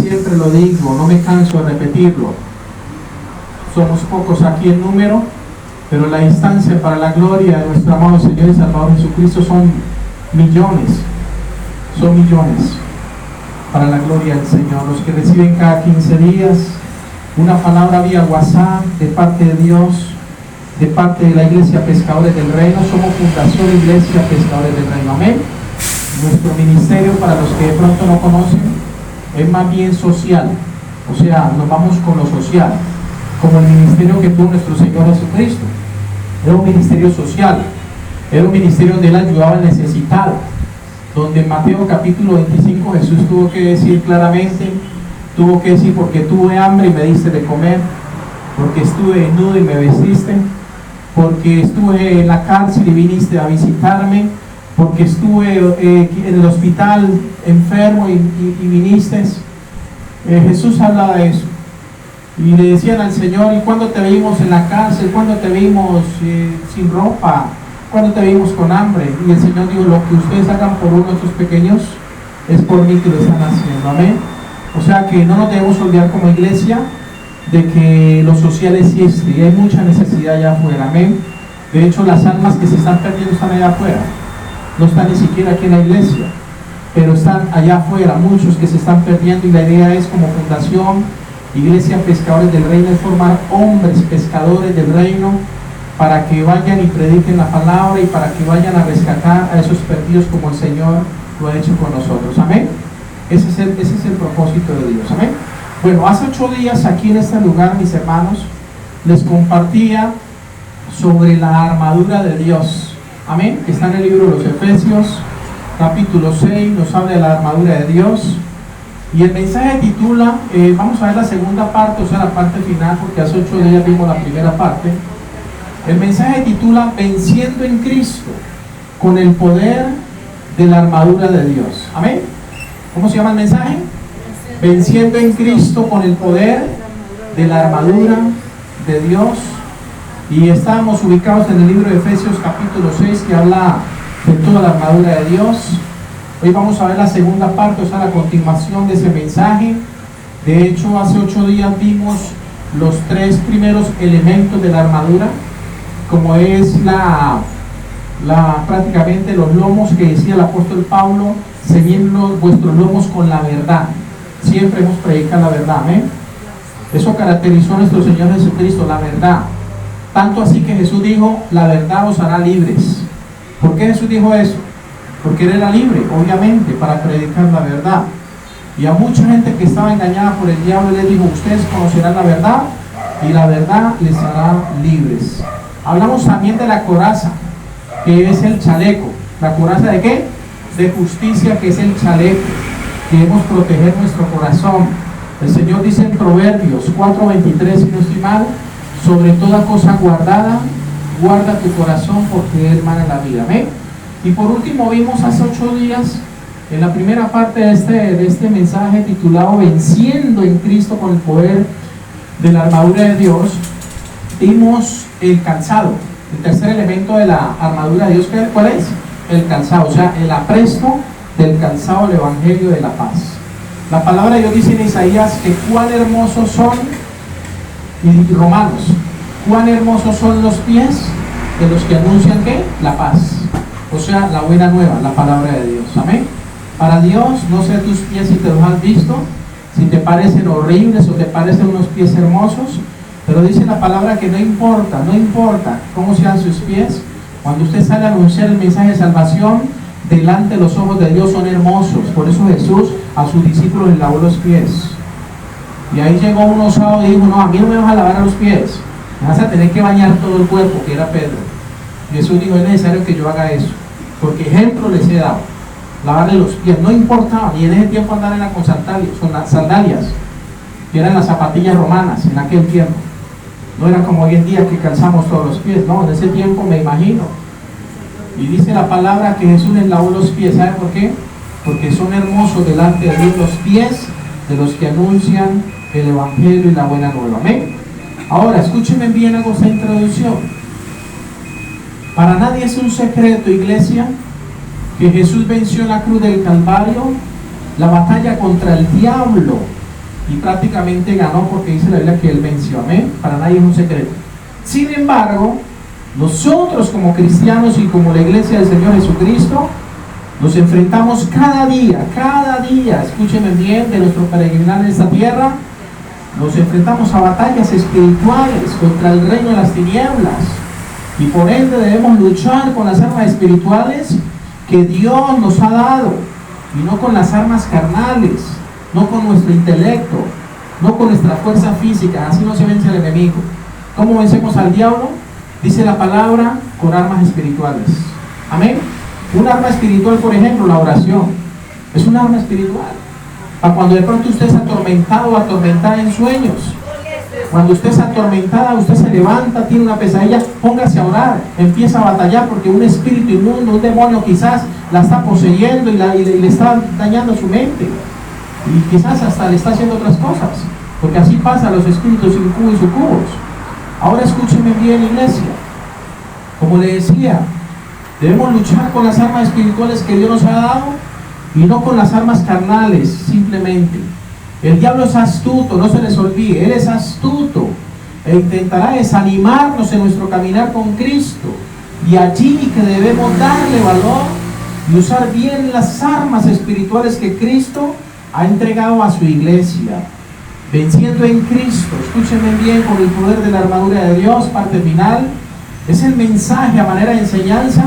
siempre lo digo, no me canso de repetirlo. Somos pocos aquí en número, pero la distancia para la gloria de nuestro amado Señor y Salvador Jesucristo son millones para la gloria del Señor. Los que reciben cada 15 días una palabra vía WhatsApp de parte de Dios, de parte de la Iglesia Pescadores del Reino. Somos Fundación Iglesia Pescadores del Reino, amén. Nuestro ministerio, para los que de pronto no conocen, es más bien social, o sea, nos vamos con lo social, como el ministerio que tuvo nuestro Señor Jesucristo. Era un ministerio social, era un ministerio donde Él ayudaba al necesitado, donde en Mateo capítulo 25 Jesús tuvo que decir claramente, porque tuve hambre y me diste de comer, porque estuve desnudo y me vestiste, porque estuve en la cárcel y viniste a visitarme, porque estuve en el hospital enfermo y viniste. Jesús hablaba de eso. Y le decían al Señor: ¿y cuándo te vimos en la cárcel? ¿Cuándo te vimos sin ropa? ¿Cuándo te vimos con hambre? Y el Señor dijo: lo que ustedes hagan por uno de estos pequeños, es por mí que lo están haciendo. Amén. O sea que no nos debemos olvidar como iglesia de que lo social existe y hay mucha necesidad allá afuera. Amén. De hecho, las almas que se están perdiendo están allá afuera. No están ni siquiera aquí en la iglesia, pero están allá afuera, muchos que se están perdiendo, y la idea es, como Fundación Iglesia Pescadores del Reino, es formar hombres pescadores del reino para que vayan y prediquen la palabra y para que vayan a rescatar a esos perdidos como el Señor lo ha hecho con nosotros. Amén. Ese es el propósito de Dios. Amén. Bueno, hace 8 días aquí en este lugar, mis hermanos, les compartía sobre la armadura de Dios. Amén. Está en el libro de los Efesios, capítulo 6, nos habla de la armadura de Dios. Y el mensaje titula, vamos a ver la segunda parte, o sea, la parte final, porque hace 8 días vimos la primera parte. El mensaje titula: Venciendo en Cristo con el poder de la armadura de Dios. Amén. ¿Cómo se llama el mensaje? Venciendo en Cristo con el poder de la armadura de Dios. Y estamos ubicados en el libro de Efesios capítulo 6, que habla de toda la armadura de Dios. Hoy vamos a ver la segunda parte, o sea, la continuación de ese mensaje. De hecho, hace 8 días vimos los 3 primeros elementos de la armadura, como es prácticamente los lomos que decía el apóstol Pablo: ceñidlos vuestros lomos con la verdad. Siempre hemos predicado la verdad, amén. Eso caracterizó a nuestro Señor Jesucristo, la verdad. Tanto así que Jesús dijo: la verdad os hará libres. ¿Por qué Jesús dijo eso? Porque Él era libre, obviamente, para predicar la verdad. Y a mucha gente que estaba engañada por el diablo, Él dijo: ustedes conocerán la verdad y la verdad les hará libres. Hablamos también de la coraza, que es el chaleco. ¿La coraza de qué? De justicia, que es el chaleco. Debemos proteger nuestro corazón. El Señor dice en Proverbios 4:23, si no estoy mal: sobre toda cosa guardada, guarda tu corazón, porque Él mana la vida. Amén. Y por último vimos hace 8 días, en la primera parte de este mensaje titulado Venciendo en Cristo con el poder de la armadura de Dios, vimos el calzado. El tercer elemento de la armadura de Dios, ¿cuál es? El calzado, o sea, el apresto del calzado del Evangelio de la paz. La palabra de Dios dice en Isaías que cuán hermosos son, y Romanos, cuán hermosos son los pies de los que anuncian ¿qué? La paz. O sea, la buena nueva, la palabra de Dios. Amén. Para Dios, no sé tus pies si te los has visto, si te parecen horribles o te parecen unos pies hermosos, pero dice la palabra que no importa cómo sean sus pies. Cuando usted sale a anunciar el mensaje de salvación, delante de los ojos de Dios son hermosos. Por eso Jesús a sus discípulos les lavó los pies. Y ahí llegó un osado y dijo: no, a mí no me vas a lavar los pies, me vas a tener que bañar todo el cuerpo, que era Pedro. Y Jesús dijo: es necesario que yo haga eso, porque ejemplo les he dado, lavarle los pies. No importaba, y en ese tiempo andar con sandalias, que eran las zapatillas romanas en aquel tiempo. No era como hoy en día que calzamos todos los pies, no, en ese tiempo me imagino. Y dice la palabra que Jesús les lavó los pies. ¿Sabe por qué? Porque son hermosos delante de Dios los pies de los que anuncian el Evangelio y la buena nueva. Amén. Ahora, escúchenme bien, hago esta introducción. Para nadie es un secreto, iglesia, que Jesús venció en la cruz del Calvario la batalla contra el diablo y prácticamente ganó porque dice la Biblia que él venció. Amén. Para nadie es un secreto. Sin embargo, nosotros como cristianos y como la iglesia del Señor Jesucristo nos enfrentamos cada día, escúchenme bien, de nuestro peregrinar en esta tierra, nos enfrentamos a batallas espirituales contra el reino de las tinieblas, y por ende debemos luchar con las armas espirituales que Dios nos ha dado, y no con las armas carnales, no con nuestro intelecto, no con nuestra fuerza física. Así no se vence al enemigo. ¿Cómo vencemos al diablo? Dice la palabra, con armas espirituales. Amén. Un arma espiritual, por ejemplo, la oración, es un arma espiritual. Para cuando de pronto usted es atormentado o atormentada en sueños, cuando usted es atormentada, usted se levanta, tiene una pesadilla, póngase a orar, empieza a batallar, porque un espíritu inmundo, un demonio quizás la está poseyendo y le está dañando su mente, y quizás hasta le está haciendo otras cosas, porque así pasa a los espíritus incubos y sucubos. Ahora escúcheme bien, iglesia, como le decía, debemos luchar con las armas espirituales que Dios nos ha dado y no con las armas carnales, simplemente. El diablo es astuto, no se les olvide, él es astuto e intentará desanimarnos en nuestro caminar con Cristo. Y allí que debemos darle valor y usar bien las armas espirituales que Cristo ha entregado a su iglesia. Venciendo en Cristo, escúchenme bien, con el poder de la armadura de Dios, parte final. Es el mensaje a manera de enseñanza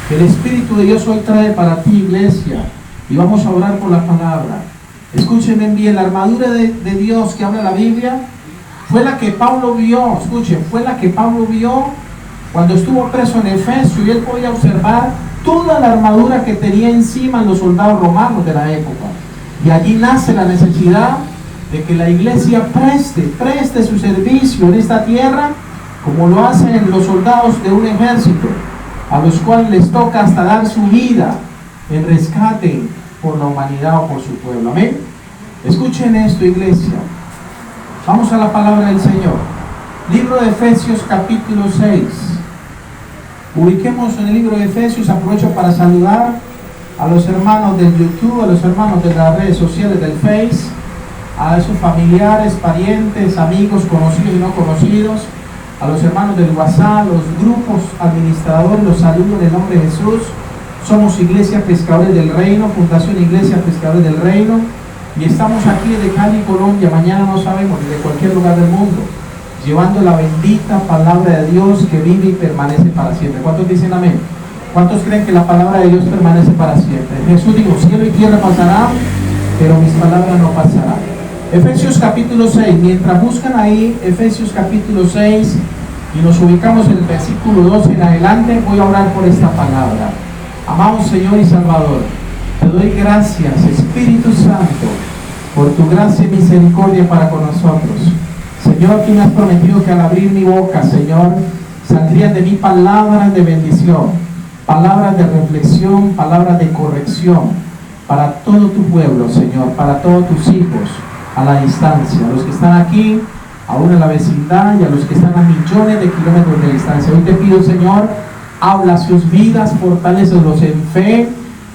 que el Espíritu de Dios hoy trae para ti, iglesia. Y vamos a orar por la palabra. Escúchenme bien, la armadura de Dios que habla la Biblia fue la que Pablo vio, escuchen, fue la que Pablo vio cuando estuvo preso en Efesio, y él podía observar toda la armadura que tenía encima los soldados romanos de la época. Y allí nace la necesidad de que la iglesia preste su servicio en esta tierra, como lo hacen los soldados de un ejército, a los cuales les toca hasta dar su vida en rescate por la humanidad o por su pueblo. Amén. Escuchen esto, iglesia. Vamos a la palabra del Señor. Libro de Efesios, capítulo 6. Ubiquemos en el libro de Efesios. Aprovecho para saludar a los hermanos del YouTube, a los hermanos de las redes sociales del Face, a esos familiares, parientes, amigos, conocidos y no conocidos, a los hermanos del WhatsApp, los grupos administradores, los saludo en el nombre de Jesús. Somos Iglesia Pescadores del Reino, Fundación Iglesia Pescadores del Reino, y estamos aquí de Cali, Colombia, mañana no sabemos, desde cualquier lugar del mundo, llevando la bendita palabra de Dios que vive y permanece para siempre. ¿Cuántos dicen amén? ¿Cuántos creen que la palabra de Dios permanece para siempre? Jesús dijo, cielo y tierra pasarán, pero mis palabras no pasarán. Efesios capítulo 6, mientras buscan ahí Efesios capítulo 6 y nos ubicamos en el versículo 12 en adelante, voy a orar por esta palabra. Amado Señor y Salvador, te doy gracias, Espíritu Santo, por tu gracia y misericordia para con nosotros. Señor, tú me has prometido que al abrir mi boca, Señor, saldrían de mí palabras de bendición, palabras de reflexión, palabras de corrección para todo tu pueblo, Señor, para todos tus hijos a la distancia, a los que están aquí, aún en la vecindad, y a los que están a millones de kilómetros de distancia. Hoy te pido, Señor, habla sus vidas, fortalecelos en fe,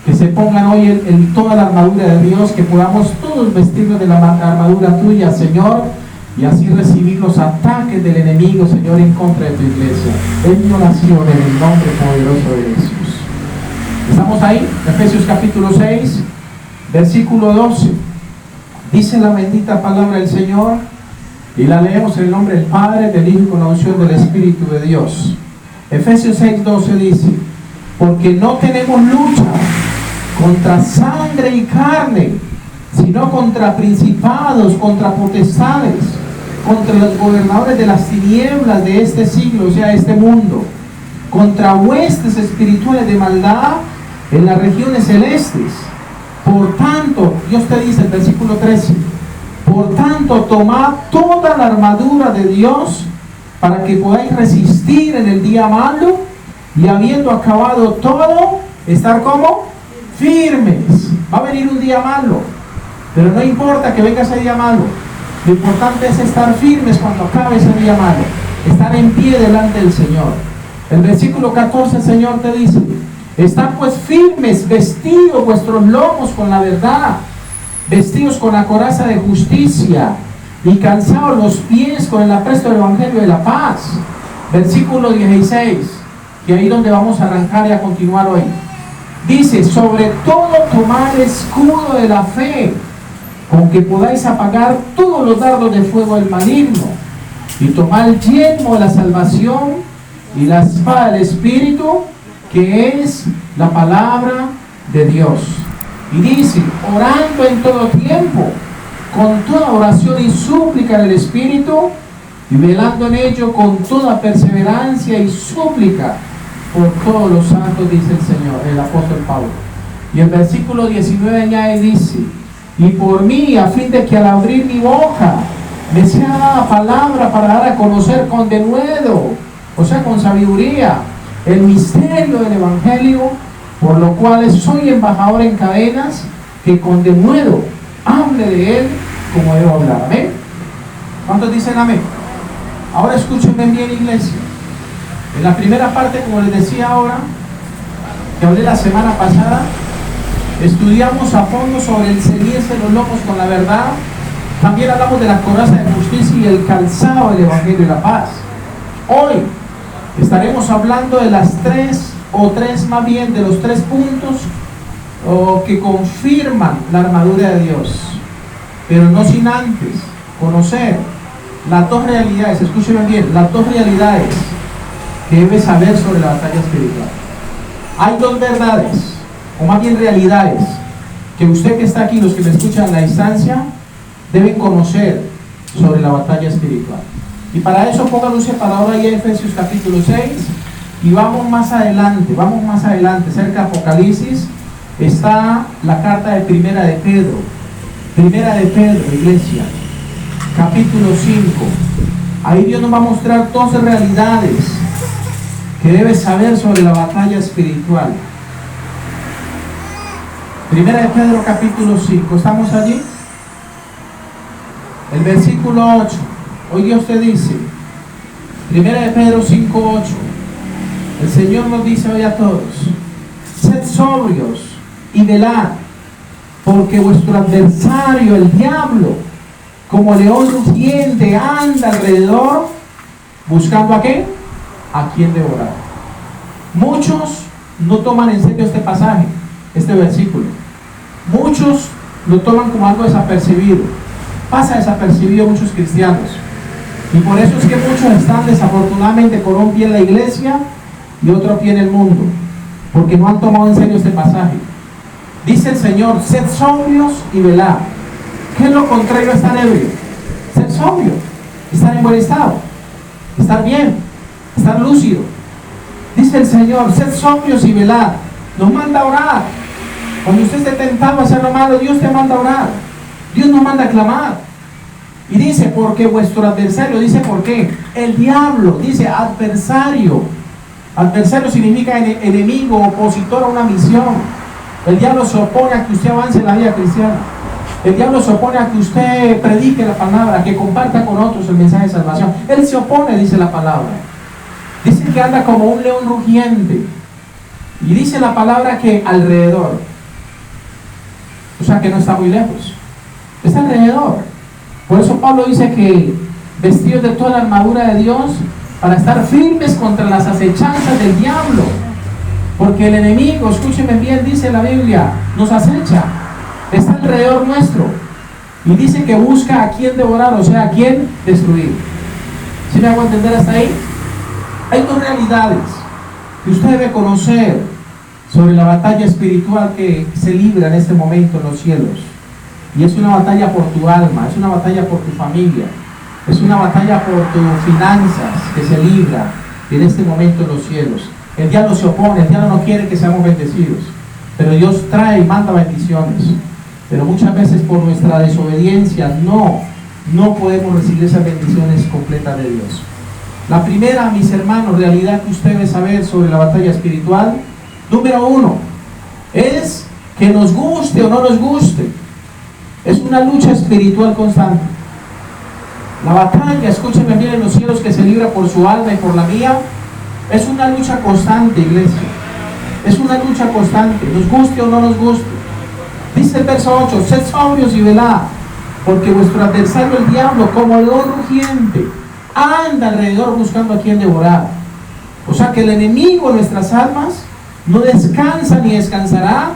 que se pongan hoy en toda la armadura de Dios, que podamos todos vestirnos de la armadura tuya, Señor, y así recibir los ataques del enemigo, Señor, en contra de tu iglesia. En mi oración, en el nombre poderoso de Jesús. Estamos ahí, Efesios capítulo 6, versículo 12. Dice la bendita palabra del Señor, y la leemos en el nombre del Padre, del Hijo y con la unción del Espíritu de Dios. Efesios 6:12 dice, porque no tenemos lucha contra sangre y carne, sino contra principados, contra potestades, contra los gobernadores de las tinieblas de este siglo, o sea, este mundo, contra huestes espirituales de maldad en las regiones celestes. Por tanto, Dios te dice, el versículo 13, por tanto, tomad toda la armadura de Dios para que podáis resistir en el día malo, y habiendo acabado todo, estar como firmes. Va a venir un día malo, pero no importa que venga ese día malo, lo importante es estar firmes cuando acabe ese día malo, estar en pie delante del Señor. El versículo 14, el Señor te dice, estad pues firmes, vestidos vuestros lomos con la verdad, vestidos con la coraza de justicia y calzados los pies con el apresto del Evangelio de la paz. Versículo 16, que ahí donde vamos a arrancar y a continuar hoy. Dice, sobre todo tomar el escudo de la fe, con que podáis apagar todos los dardos de fuego del maligno, y tomar el yelmo de la salvación y la espada del Espíritu, que es la palabra de Dios. Y dice, orando en todo tiempo, con toda oración y súplica del Espíritu, y velando en ello con toda perseverancia y súplica por todos los santos, dice el Señor, el apóstol Pablo. Y el versículo 19 añade, dice, y por mí, a fin de que al abrir mi boca me sea dada palabra para dar a conocer con denuedo, o sea, con sabiduría, el misterio del Evangelio, por lo cual soy embajador en cadenas, que con denuedo hable de él como debo hablar. Amén. ¿Cuántos dicen amén? Ahora escúchenme bien, iglesia. En la primera parte, como les decía ahora, que hablé la semana pasada, estudiamos a fondo sobre el ceñirse los lomos con la verdad. También hablamos de la coraza de justicia y el calzado del Evangelio de la paz. Hoy estaremos hablando de las tres de los tres puntos que confirman la armadura de Dios, pero no sin antes conocer las dos realidades. Escúchenme bien, las dos realidades que debe saber sobre la batalla espiritual. Hay dos verdades, o más bien realidades, que usted que está aquí, los que me escuchan a la distancia, deben conocer sobre la batalla espiritual. Y para eso pongan un separador ahí en Efesios capítulo 6, y vamos más adelante, cerca de Apocalipsis está la carta de Primera de Pedro, iglesia, capítulo 5. Ahí Dios nos va a mostrar dos realidades que debes saber sobre la batalla espiritual. Primera de Pedro capítulo 5, ¿estamos allí? El versículo 8, hoy Dios te dice, Primera de Pedro 5, 8, el Señor nos dice hoy a todos, sed sobrios y velad, porque vuestro adversario, el diablo, como león rugiente, anda alrededor, buscando ¿a qué? A quien devorar. Muchos no toman en serio este pasaje, este versículo. Muchos lo toman como algo desapercibido. Pasa desapercibido a muchos cristianos. Y por eso es que muchos están desafortunadamente con un pie en la iglesia y otro pie en el mundo, porque no han tomado en serio este pasaje. Dice el Señor, sed sobrios y velad. ¿Qué es lo contrario a estar ebrio? Ser sobrio, estar en buen estado, estar bien, estar lúcido. Dice el Señor, sed sobrios y velad. Nos manda a orar. Cuando usted esté tentado a hacer lo malo, Dios te manda a orar. Dios nos manda a clamar. Y dice, porque vuestro adversario, dice por qué. El diablo, dice adversario. Adversario significa enemigo, opositor a una misión. El diablo se opone a que usted avance en la vida cristiana. El diablo se opone a que usted predique la palabra, que comparta con otros el mensaje de salvación. Él se opone, dice la palabra. Dice que anda como un león rugiente. Y dice la palabra que alrededor. O sea que no está muy lejos. Está alrededor. Por eso Pablo dice que vestidos de toda la armadura de Dios para estar firmes contra las acechanzas del diablo. Porque el enemigo, escúcheme bien, dice la Biblia, nos acecha. Está alrededor nuestro. Y dice que busca a quien devorar, o sea, a quien destruir. ¿Sí me hago entender hasta ahí? Hay dos realidades que usted debe conocer sobre la batalla espiritual que se libra en este momento en los cielos. Y es una batalla por tu alma, es una batalla por tu familia, es una batalla por tus finanzas que se libra en este momento en los cielos. El diablo se opone, el diablo no quiere que seamos bendecidos, pero Dios trae y manda bendiciones. Pero muchas veces por nuestra desobediencia no podemos recibir esas bendiciones completas de Dios. La primera, mis hermanos, realidad que usted debe saber sobre la batalla espiritual, número uno, es que nos guste o no nos guste. Es una lucha espiritual constante. La batalla, escúchenme bien, en los cielos que se libra por su alma y por la mía, es una lucha constante, iglesia. Es una lucha constante, nos guste o no nos guste. Dice el verso 8, sed sobrios y velad, porque vuestro adversario el diablo, como león rugiente, anda alrededor buscando a quien devorar. O sea que el enemigo de nuestras almas no descansa ni descansará,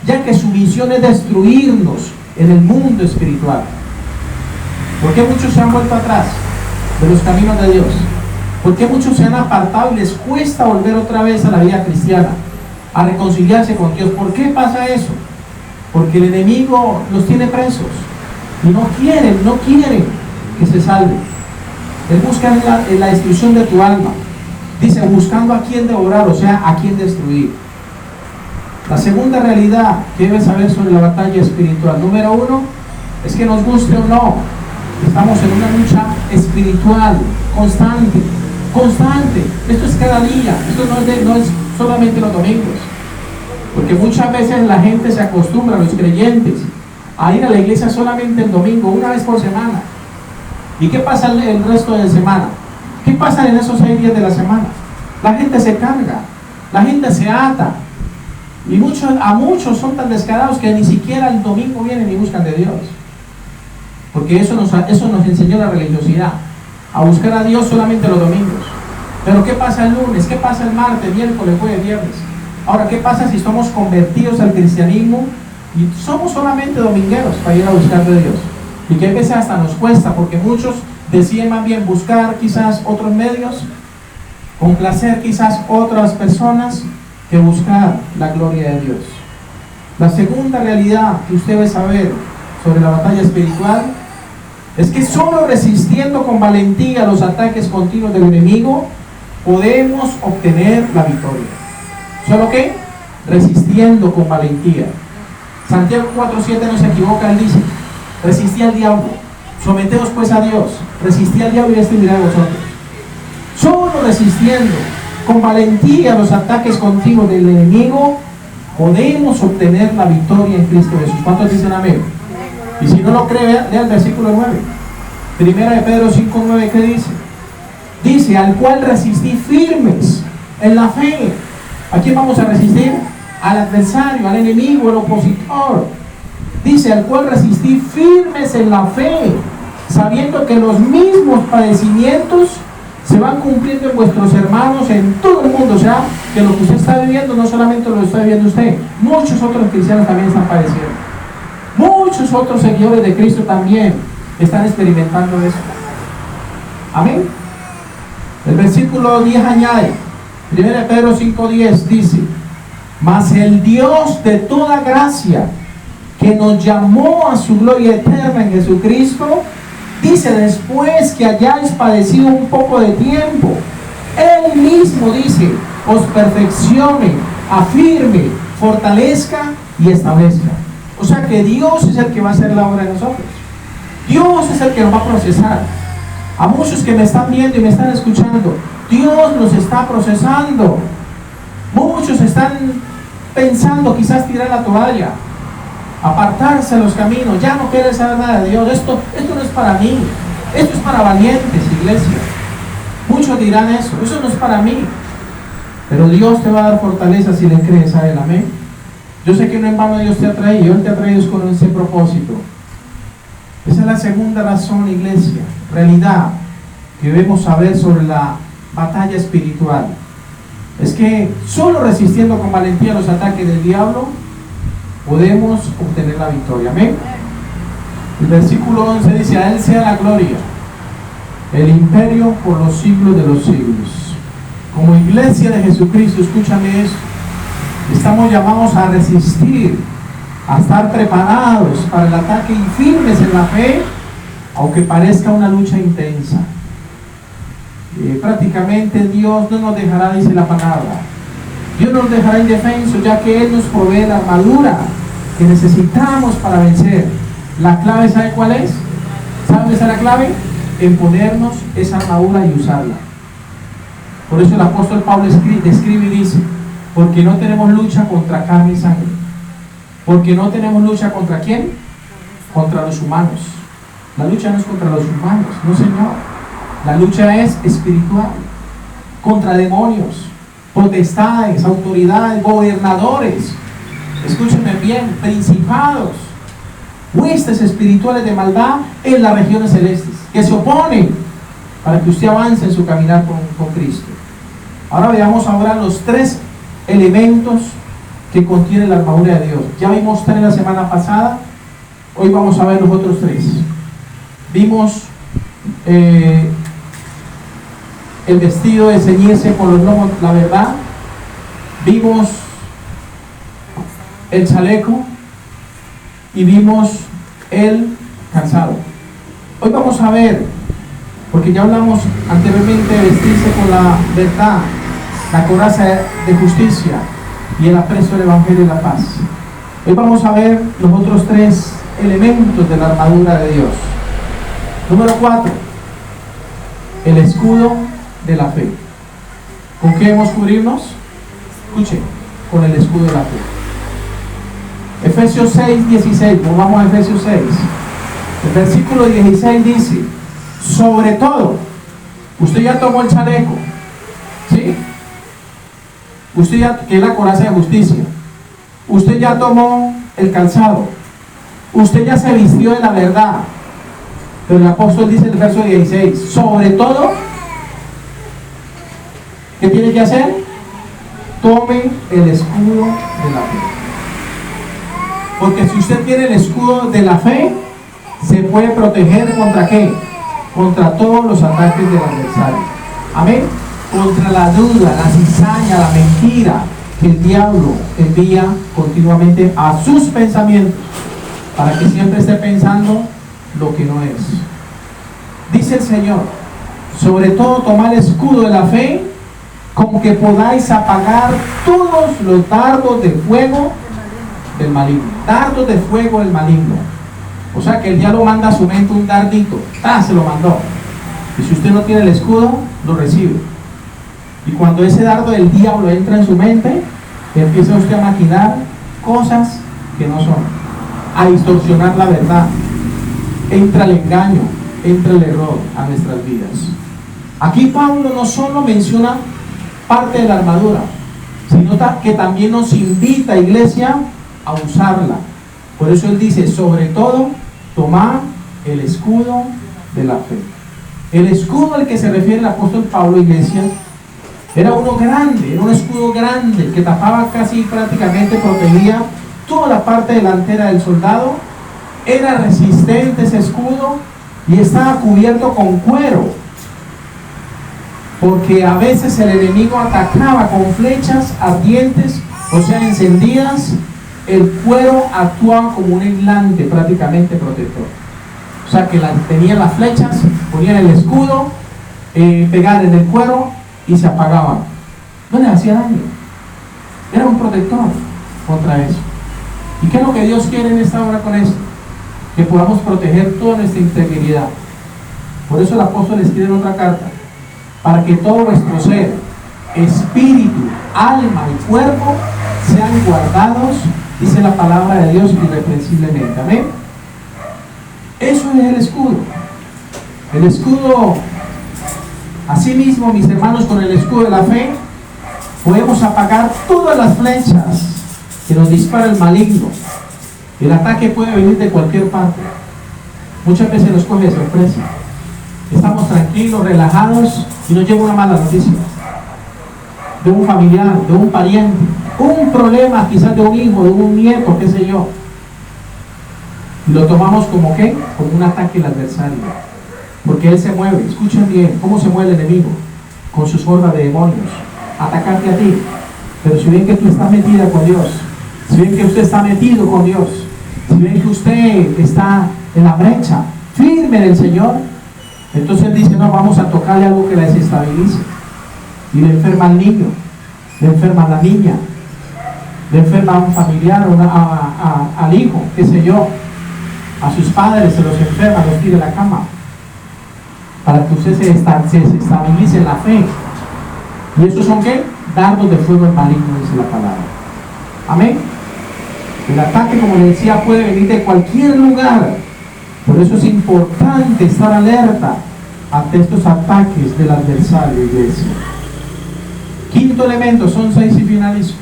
ya que su misión es destruirnos en el mundo espiritual. ¿Por qué muchos se han vuelto atrás de los caminos de Dios? ¿Por qué muchos se han apartado y les cuesta volver otra vez a la vida cristiana, a reconciliarse con Dios? ¿Por qué pasa eso? Porque el enemigo los tiene presos y no quieren que se salven. Él busca en la destrucción de tu alma. Dice, buscando a quien devorar, o sea, a quien destruir. La segunda realidad que debes saber sobre la batalla espiritual, número 1, es que nos guste o no, estamos en una lucha espiritual, constante. Esto es cada día, esto no es solamente los domingos. Porque muchas veces la gente se acostumbra, los creyentes, a ir a la iglesia solamente el domingo, una vez por semana. ¿Y qué pasa el resto de la semana? ¿Qué pasa en esos 6 días de la semana? La gente se carga, la gente se ata. Y a muchos son tan descarados que ni siquiera el domingo vienen y buscan de Dios. Porque eso nos enseñó la religiosidad, a buscar a Dios solamente los domingos. Pero ¿qué pasa el lunes? ¿Qué pasa el martes, miércoles, jueves, viernes? Ahora, ¿qué pasa si somos convertidos al cristianismo y somos solamente domingueros para ir a buscar de Dios? Y que a veces hasta nos cuesta, porque muchos deciden más bien buscar quizás otros medios, complacer quizás otras personas, que buscar la gloria de Dios. La segunda realidad que usted debe saber sobre la batalla espiritual es que solo resistiendo con valentía los ataques continuos del enemigo podemos obtener la victoria. ¿Solo qué? Resistiendo con valentía. Santiago 4:7 no se equivoca, él dice, resistí al diablo, someteos pues a Dios, resistí al diablo y este mirad a vosotros. Solo resistiendo con valentía los ataques continuos del enemigo podemos obtener la victoria en Cristo Jesús. ¿Cuántos dicen amén? Y si no lo cree, lea el versículo 9. Primera de Pedro 5:9, ¿qué dice? Dice, al cual resistí firmes en la fe. ¿A quién vamos a resistir? Al adversario, al enemigo, al opositor. Dice, al cual resistí firmes en la fe, sabiendo que los mismos padecimientos se van cumpliendo en vuestros hermanos en todo el mundo. O sea, que lo que usted está viviendo no solamente lo está viviendo usted, muchos otros cristianos también están padeciendo. Muchos otros seguidores de Cristo también están experimentando eso. Amén. El versículo 10 añade, 1 Pedro 5:10 dice, mas el Dios de toda gracia, que nos llamó a su gloria eterna en Jesucristo, dice, después que hayáis padecido un poco de tiempo, Él mismo dice, os perfeccione, afirme, fortalezca y establezca. O sea que Dios es el que va a hacer la obra de nosotros. Dios es el que nos va a procesar. A muchos que me están viendo y me están escuchando, Dios los está procesando. Muchos están pensando quizás tirar la toalla, apartarse de los caminos, ya no quieren saber nada de Dios. Esto no es para mí, esto es para valientes, iglesia. Muchos dirán eso no es para mí. Pero Dios te va a dar fortaleza si le crees a Él, amén. Yo sé que no en vano Dios te ha traído, Él te ha traído con ese propósito. Esa es la segunda razón, iglesia, realidad que debemos saber sobre la batalla espiritual. Es que solo resistiendo con valentía los ataques del diablo podemos obtener la victoria, amén. El versículo 11 dice, a Él sea la gloria, el imperio por los siglos de los siglos. Como iglesia de Jesucristo, escúchame esto, estamos llamados a resistir, a estar preparados para el ataque y firmes en la fe, aunque parezca una lucha intensa. Prácticamente Dios no nos dejará, dice la palabra, Dios nos dejará indefensos, ya que Él nos provee la armadura que necesitamos para vencer. La clave, ¿sabe cuál es? ¿Sabe dónde está la clave? En ponernos esa armadura y usarla. Por eso el apóstol Pablo escribe y dice, porque no tenemos lucha contra carne y sangre. Porque no tenemos lucha contra ¿quién? Contra los humanos. La lucha no es contra los humanos, no señor. La lucha es espiritual, contra demonios, potestades, autoridades, gobernadores. escúchenme bien, principados, huestes espirituales de maldad en las regiones celestes, que se oponen para que usted avance en su caminar con Cristo. Ahora veamos ahora los 3 elementos que contiene la armadura de Dios. Ya vimos 3 la semana pasada, hoy vamos a ver los otros 3. Vimos el vestido de ceñirse con los lomos, la verdad. Vimos el chaleco y vimos el calzado. Hoy vamos a ver, porque ya hablamos anteriormente de vestirse con la verdad, la coraza de justicia y el aprecio del Evangelio y la paz. Hoy vamos a ver los otros 3 elementos de la armadura de Dios. Número 4, el escudo de la fe. ¿Con qué debemos cubrirnos? Escuchen, con el escudo de la fe. Efesios 6, 16, volvamos a Efesios 6. El versículo 16 dice: sobre todo, usted ya tomó el chaleco, ¿sí? Usted ya, que es la coraza de justicia. Usted ya tomó el calzado. Usted ya se vistió de la verdad. Pero el apóstol dice en el verso 16: sobre todo, ¿qué tiene que hacer? Tome el escudo de la fe. Porque si usted tiene el escudo de la fe, se puede proteger ¿contra qué? Contra todos los ataques del adversario. Amén. Contra la duda, la cizaña, la mentira que el diablo envía continuamente a sus pensamientos, para que siempre esté pensando lo que no es. Dice el Señor: sobre todo tomad el escudo de la fe, con que podáis apagar todos los dardos de fuego del maligno. Dardos de fuego del maligno. O sea que el diablo manda a su mente un dardito, se lo mandó, y si usted no tiene el escudo, lo recibe. Y cuando ese dardo del diablo entra en su mente, empieza usted a maquinar cosas que no son, a distorsionar la verdad. Entra el engaño, entra el error a nuestras vidas. Aquí Pablo no solo menciona parte de la armadura, sino que también nos invita, iglesia, a usarla. Por eso él dice: sobre todo, tomad el escudo de la fe. El escudo al que se refiere el apóstol Pablo, iglesia, era uno grande, era un escudo grande que tapaba casi prácticamente, protegía toda la parte delantera del soldado. Era resistente ese escudo y estaba cubierto con cuero, porque a veces el enemigo atacaba con flechas ardientes, o sea, encendidas. El cuero actuaba como un aislante prácticamente protector. O sea que tenían las flechas, ponían el escudo, pegaban en el cuero y se apagaban. No les hacía daño. Era un protector contra eso. ¿Y qué es lo que Dios quiere en esta hora con esto? Que podamos proteger toda nuestra integridad. Por eso el apóstol escribe en otra carta: para que todo nuestro ser, espíritu, alma y cuerpo sean guardados, dice la palabra de Dios, irreprensiblemente. Amén. Eso es el escudo. El escudo, asimismo, mis hermanos, con el escudo de la fe podemos apagar todas las flechas que nos dispara el maligno. El ataque puede venir de cualquier parte. Muchas veces nos coge de sorpresa. Estamos tranquilos, relajados, y nos llega una mala noticia de un familiar, de un pariente, un problema quizás de un hijo, de un nieto, qué sé yo, y lo tomamos como ¿qué? Como un ataque al adversario, porque él se mueve. Escuchen bien cómo se mueve el enemigo, con sus hordas de demonios, atacarte a ti. Pero si ven que tú estás metida con Dios, si ven que usted está metido con Dios, si ven que usted está en la brecha firme del Señor, entonces él dice: no, vamos a tocarle algo que la desestabilice. Y le enferma al niño, le enferma a la niña, le enferma a un familiar, al hijo, qué sé yo, a sus padres, se los enferma, los tira a la cama, para que usted se estabilice en la fe. ¿Y estos son qué? Dardos de fuego maligno, dice la palabra. Amén. El ataque, como le decía, puede venir de cualquier lugar. Por eso es importante estar alerta ante estos ataques del adversario, iglesia. Quinto elemento, son 6 y finalizo.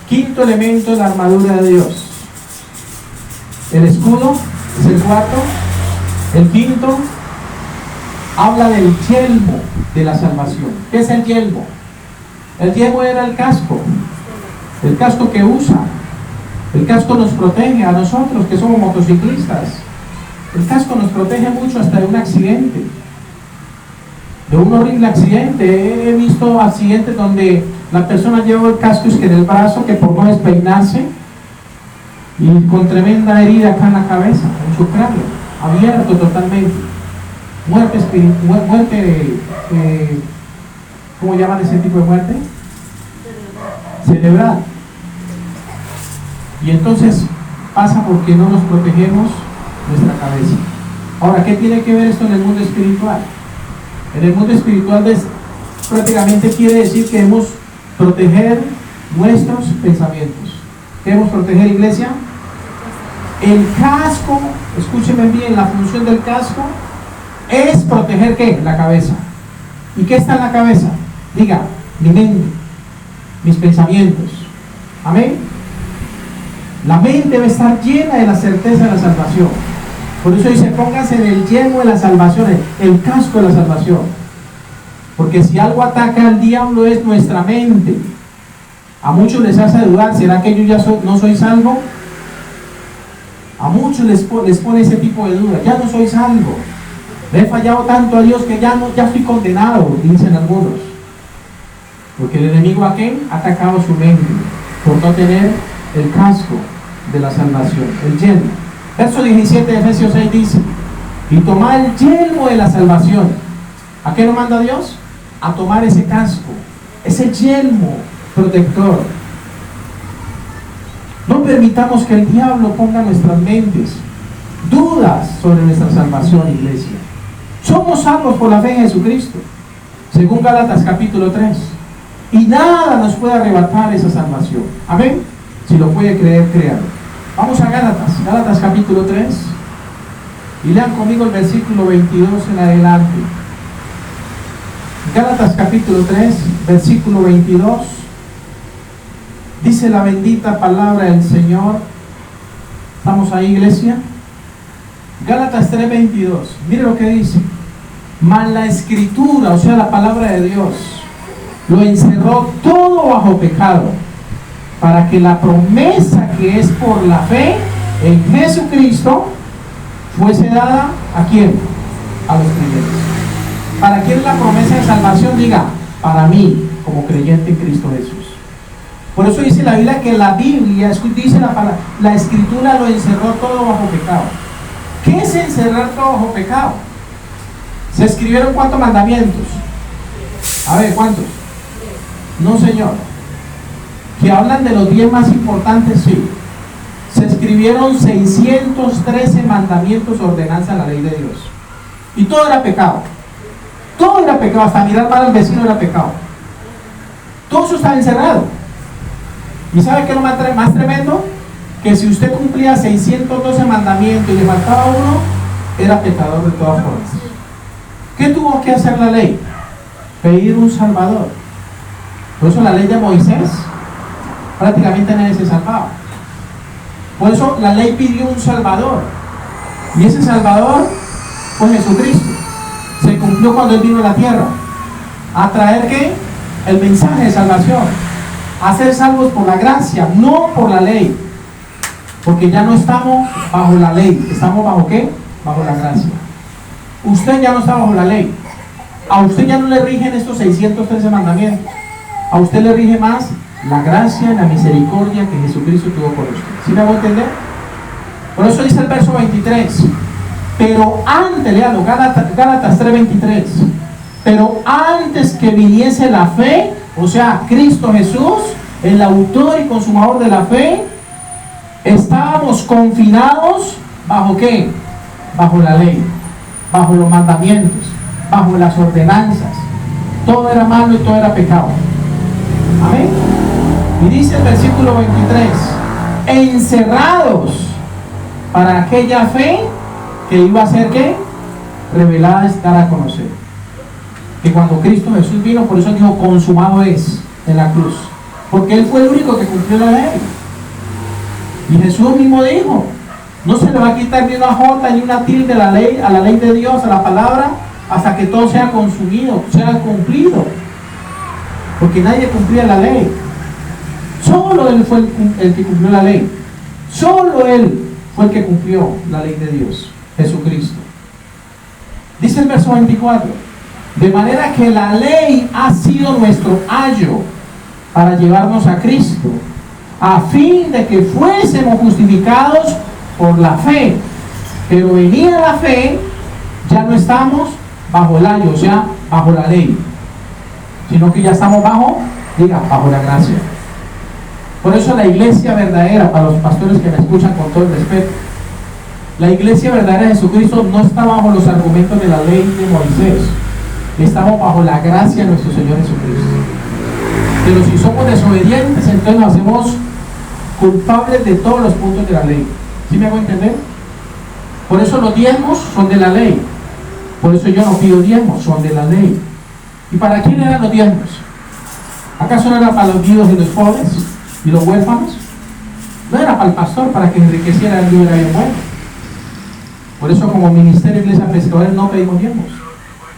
Quinto elemento de la armadura de Dios. El escudo es el cuarto. El quinto habla del yelmo de la salvación. ¿Qué es el yelmo? El yelmo era el casco que usa. El casco nos protege a nosotros que somos motociclistas. El casco nos protege mucho hasta de un accidente, de un horrible accidente. He visto accidentes donde la persona lleva el casco en el brazo, que por no despeinarse, y con tremenda herida acá en la cabeza, en su cráneo, abierto totalmente. Muerte ¿cómo llaman ese tipo de muerte? Cerebral. Y entonces pasa porque no nos protegemos nuestra cabeza. Ahora, ¿qué tiene que ver esto en el mundo espiritual? En el mundo espiritual prácticamente quiere decir que debemos proteger nuestros pensamientos. ¿Qué debemos proteger, iglesia? El casco, escúcheme bien, la función del casco es proteger ¿qué? La cabeza. ¿Y qué está en la cabeza? Diga, mi mente, mis pensamientos. Amén. La mente debe estar llena de la certeza de la salvación. Por eso dice, póngase en el yelmo de la salvación, el casco de la salvación. Porque si algo ataca al diablo es nuestra mente. A muchos les hace dudar, ¿será que yo ya no soy salvo? A muchos les pone ese tipo de duda, ya no soy salvo. Le he fallado tanto a Dios que ya estoy condenado, dicen algunos. Porque el enemigo ha atacado su mente por no tener el casco de la salvación, el yelmo. Verso 17 de Efesios 6 dice, y tomad el yelmo de la salvación. ¿A qué nos manda Dios? A tomar ese casco, ese yelmo protector. No permitamos que el diablo ponga en nuestras mentes dudas sobre nuestra salvación, iglesia. Somos salvos por la fe en Jesucristo, según Gálatas capítulo 3. Y nada nos puede arrebatar esa salvación. Amén. Si lo puede creer, créalo. Vamos a Gálatas capítulo 3. Y lean conmigo el versículo 22 en adelante. Gálatas capítulo 3, versículo 22. Dice la bendita palabra del Señor. ¿Estamos ahí, iglesia? Gálatas 3:22. Mire lo que dice. Mas la escritura, o sea la palabra de Dios, lo encerró todo bajo pecado, para que la promesa que es por la fe en Jesucristo fuese dada ¿a quién? A los creyentes. ¿Para quién la promesa de salvación? Diga, para mí, como creyente en Cristo Jesús. Por eso dice la Biblia que la Biblia, dice la escritura lo encerró todo bajo pecado. ¿Qué es encerrar todo bajo pecado? Se escribieron ¿cuántos mandamientos? A ver, ¿cuántos? No, señor. Que hablan de los 10 más importantes, sí. Se escribieron 613 mandamientos, ordenanzas a la ley de Dios. Y todo era pecado. Todo era pecado, hasta mirar mal al vecino era pecado. Todo eso estaba encerrado. ¿Y sabe qué es lo más tremendo? Que si usted cumplía 612 mandamientos y le faltaba uno, era pecador de todas formas. ¿Qué tuvo que hacer la ley? Pedir un salvador. Por eso la ley de Moisés prácticamente nadie se salvaba. Por eso la ley pidió un salvador. Y ese salvador fue Jesucristo. Se cumplió cuando Él vino a la tierra. ¿A traer qué? El mensaje de salvación. A ser salvos por la gracia, no por la ley. Porque ya no estamos bajo la ley. ¿Estamos bajo qué? Bajo la gracia. Usted ya no está bajo la ley. A usted ya no le rigen estos 613 mandamientos. A usted le rige más la gracia y la misericordia que Jesucristo tuvo por usted. ¿Sí me hago entender? Por eso dice el verso 23. Pero antes, lealo, Gálatas 3:23. Pero antes que viniese la fe, o sea, Cristo Jesús, el autor y consumador de la fe, estábamos confinados ¿bajo qué? Bajo la ley, bajo los mandamientos, bajo las ordenanzas. Todo era malo y todo era pecado. Amén. Y dice el versículo 23, encerrados para aquella fe que iba a ser ¿qué? Revelada, estar a conocer. Que cuando Cristo Jesús vino, por eso dijo consumado es en la cruz. porque Él fue el único que cumplió la ley. Y Jesús mismo dijo, no se le va a quitar ni una jota ni una tilde a la ley de Dios, a la palabra, hasta que todo sea consumido, sea cumplido. Porque nadie cumplía la ley. Solo Él fue el que cumplió la ley. Solo Él fue el que cumplió la ley de Dios, Jesucristo. Dice el verso 24, de manera que la ley ha sido nuestro ayo para llevarnos a Cristo, a fin de que fuésemos justificados por la fe. Pero venida la fe, ya no estamos bajo el ayo, o sea, bajo la ley, sino que ya estamos bajo la gracia. Por eso la iglesia verdadera, para los pastores que me escuchan con todo el respeto, la iglesia verdadera de Jesucristo no está bajo los argumentos de la ley de Moisés, estamos bajo la gracia de nuestro Señor Jesucristo. Pero si somos desobedientes, entonces nos hacemos culpables de todos los puntos de la ley. ¿Sí me hago entender? Por eso los diezmos son de la ley. Por eso yo no pido diezmos, son de la ley. ¿Y para quién eran los diezmos? ¿Acaso no era para los viudos y los pobres y los huérfanos? No era para el pastor, para que enriqueciera el Dios era bien bueno. Por eso como ministerio de Iglesia Pescadores no pedimos diezmos,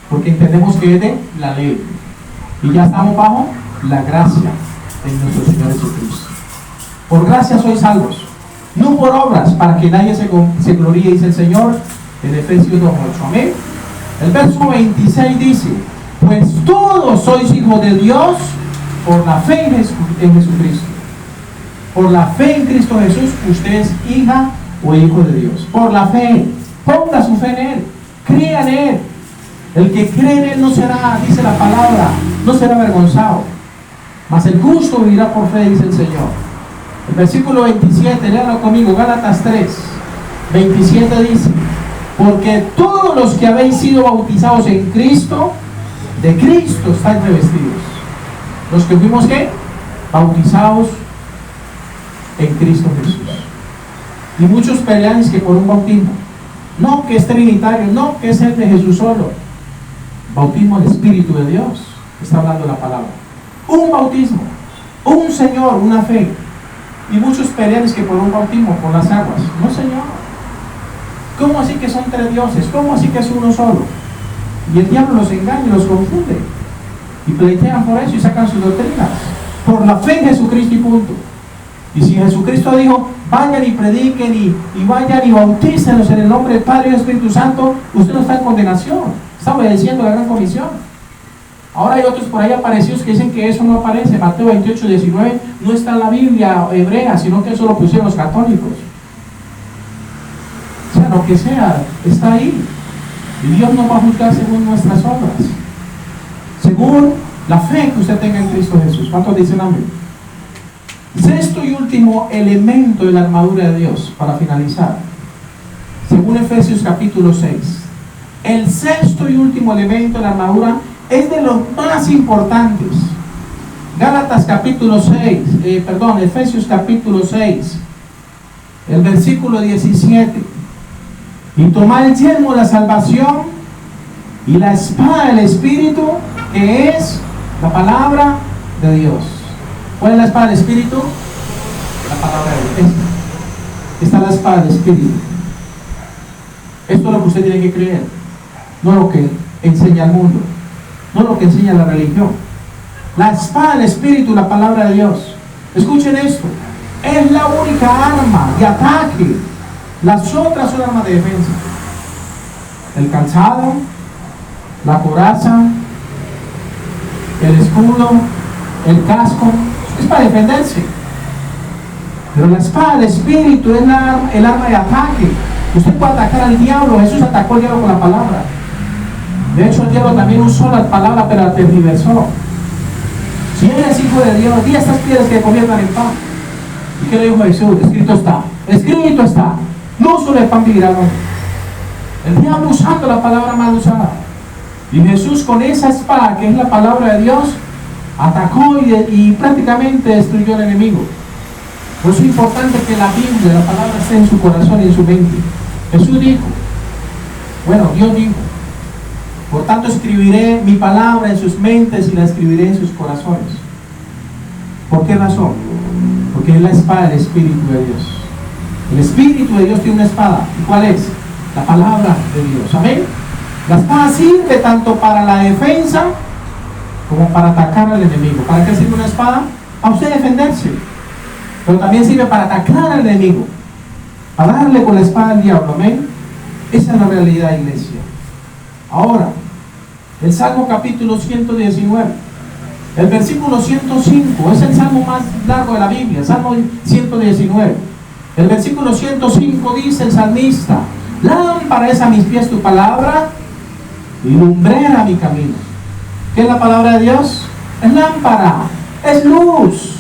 porque entendemos que es de la ley. Y ya estamos bajo la gracia de nuestro Señor Jesucristo. Por gracia sois salvos, no por obras, para que nadie se gloríe, dice el Señor en Efesios 2:8. Amén. El verso 26 dice, pues todos sois hijos de Dios por la fe en Jesucristo. Por la fe en Cristo Jesús, usted es hija o hijo de Dios. Por la fe, ponga su fe en Él, crea en Él. El que cree en Él no será, dice la palabra, no será avergonzado, mas el justo vivirá por fe, dice el Señor. El versículo 27, léalo conmigo, Gálatas 3:27 dice, porque todos los que habéis sido bautizados en Cristo, de Cristo estáis revestidos. Los que fuimos, ¿qué? Bautizados en Cristo Jesús. Y muchos pelean que por un bautismo, no que es trinitario, no que es el de Jesús solo. Bautismo del Espíritu de Dios, está hablando la palabra. Un bautismo, un Señor, una fe. Y muchos pelean que por un bautismo, por las aguas. No, Señor. ¿Cómo así que son tres dioses? ¿Cómo así que es uno solo? Y el diablo los engaña y los confunde. Y pleitean por eso y sacan sus doctrinas. Por la fe en Jesucristo y punto. Y si Jesucristo dijo, vayan y prediquen y vayan y bautícenlos en el nombre del Padre y del Espíritu Santo, usted no está en condenación, está obedeciendo la gran comisión. Ahora hay otros por ahí aparecidos que dicen que eso no aparece. Mateo 28:19 no está en la Biblia hebrea, sino que eso lo pusieron los católicos. O sea, lo que sea, está ahí. Y Dios no va a juzgar según nuestras obras, según la fe que usted tenga en Cristo Jesús. ¿Cuántos dicen amén? Sexto y último elemento de la armadura de Dios, para finalizar, según Efesios capítulo 6. El sexto y último elemento de la armadura es de los más importantes. Gálatas capítulo 6, Efesios capítulo 6, el versículo 17. Y tomad el yelmo de la salvación y la espada del Espíritu, que es la palabra de Dios. ¿Cuál es la espada del Espíritu? La palabra de Dios. Esta es la espada del Espíritu. Esto es lo que usted tiene que creer, no lo que enseña el mundo, no lo que enseña la religión. La espada del Espíritu, la palabra de Dios. Escuchen esto, es la única arma de ataque. Las otras son armas de defensa. El calzado, la coraza, el escudo, el casco, es para defenderse. Pero la espada del Espíritu es el arma de ataque. Usted puede atacar al diablo. Jesús atacó al diablo con la palabra. De hecho, el diablo también usó la palabra, pero la tergiversó. Si eres hijo de Dios, di a estas piedras que conviertan en pan. ¿Y qué le dijo Jesús? Escrito está. Escrito está. No solo el pan vivirá el hombre. El diablo usando la palabra mal usada. Y Jesús con esa espada, que es la palabra de Dios, atacó y prácticamente destruyó al enemigo. Por eso es importante que la Biblia, la palabra, esté en su corazón y en su mente. Jesús dijo, Dios dijo, por tanto escribiré mi palabra en sus mentes y la escribiré en sus corazones. ¿Por qué razón? Porque es la espada del Espíritu de Dios. El Espíritu de Dios tiene una espada. ¿Y cuál es? La palabra de Dios. Amén. La espada sirve tanto para la defensa como para atacar al enemigo. ¿Para qué sirve una espada? A usted defenderse. Pero también sirve para atacar al enemigo, a darle con la espada al diablo. Amén. Esa es la realidad, iglesia. Ahora, el Salmo capítulo 119, el versículo 105, es el salmo más largo de la Biblia, el Salmo 119. El versículo 105 dice el salmista: lámpara es a mis pies tu palabra y lumbrera mi camino. ¿Qué es la palabra de Dios? Es lámpara, es luz.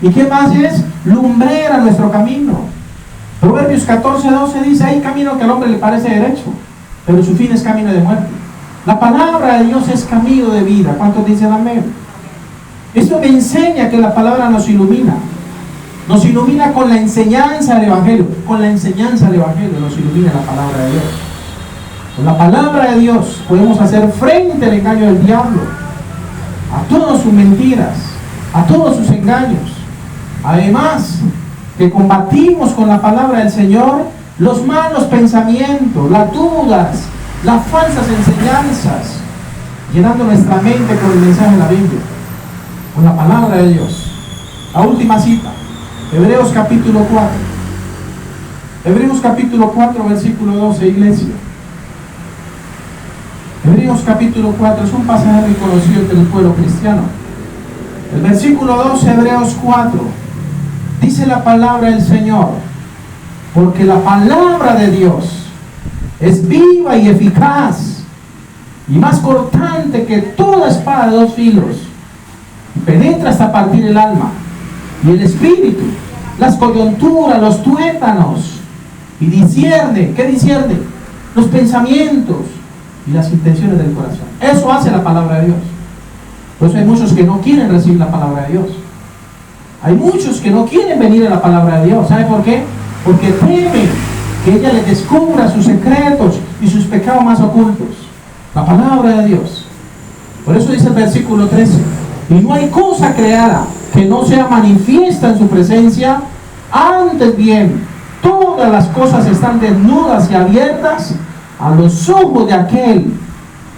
¿Y qué más es? Lumbrera nuestro camino. Proverbios 14:12 dice: hay camino que al hombre le parece derecho, pero su fin es camino de muerte. La palabra de Dios es camino de vida. ¿Cuántos dicen amén? Esto me enseña que la palabra nos ilumina. Nos ilumina con la enseñanza del Evangelio. Con la enseñanza del Evangelio nos ilumina la palabra de Dios. Con la palabra de Dios podemos hacer frente al engaño del diablo, a todas sus mentiras, a todos sus engaños. Además, que combatimos con la palabra del Señor los malos pensamientos, las dudas, las falsas enseñanzas, llenando nuestra mente con el mensaje de la Biblia, con la palabra de Dios. La última cita, Hebreos capítulo 4. Hebreos capítulo 4, versículo 12, iglesia. Hebreos capítulo 4 es un pasaje muy conocido entre el pueblo cristiano. El versículo 12, Hebreos 4, dice la palabra del Señor: porque la palabra de Dios es viva y eficaz, y más cortante que toda espada de dos filos, y penetra hasta partir el alma y el espíritu, las coyunturas, los tuétanos, y discierne. ¿Qué discierne? Los pensamientos y las intenciones del corazón. Eso hace la palabra de Dios. Por eso hay muchos que no quieren recibir la palabra de Dios. Hay muchos que no quieren venir a la palabra de Dios. ¿Sabe por qué? Porque temen que ella les descubra sus secretos y sus pecados más ocultos. La palabra de Dios. Por eso dice el versículo 13: y no hay cosa creada que no sea manifiesta en su presencia. Antes bien, todas las cosas están desnudas y abiertas a los ojos de aquel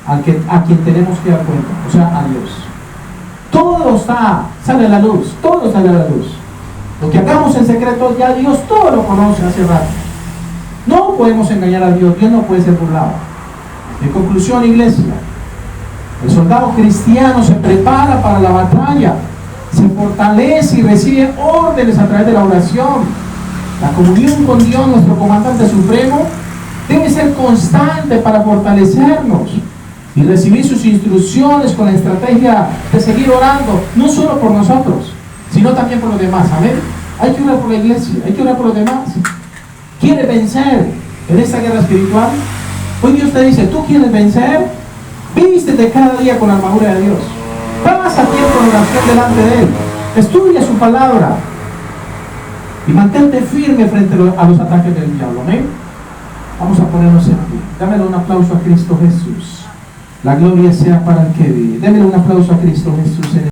a quien tenemos que dar cuenta, o sea, a Dios. Todo sale a la luz, todo sale a la luz. Lo que hagamos en secreto, ya Dios todo lo conoce hace rato. No podemos engañar a Dios, Dios no puede ser burlado. En conclusión, iglesia, el soldado cristiano se prepara para la batalla, se fortalece y recibe órdenes a través de la oración. La comunión con Dios, nuestro comandante supremo, debe ser constante para fortalecernos y recibir sus instrucciones con la estrategia de seguir orando, no solo por nosotros, sino también por los demás. Amén. Hay que orar por la iglesia, hay que orar por los demás. ¿Quiere vencer en esta guerra espiritual? Hoy Dios te dice: tú quieres vencer, vístete cada día con la armadura de Dios. Pasa tiempo en oración delante de Él, estudia su palabra y mantente firme frente a los ataques del diablo. Amén. Vamos a ponernos en pie. Dámele un aplauso a Cristo Jesús. La gloria sea para el que vive. Démele un aplauso a Cristo Jesús.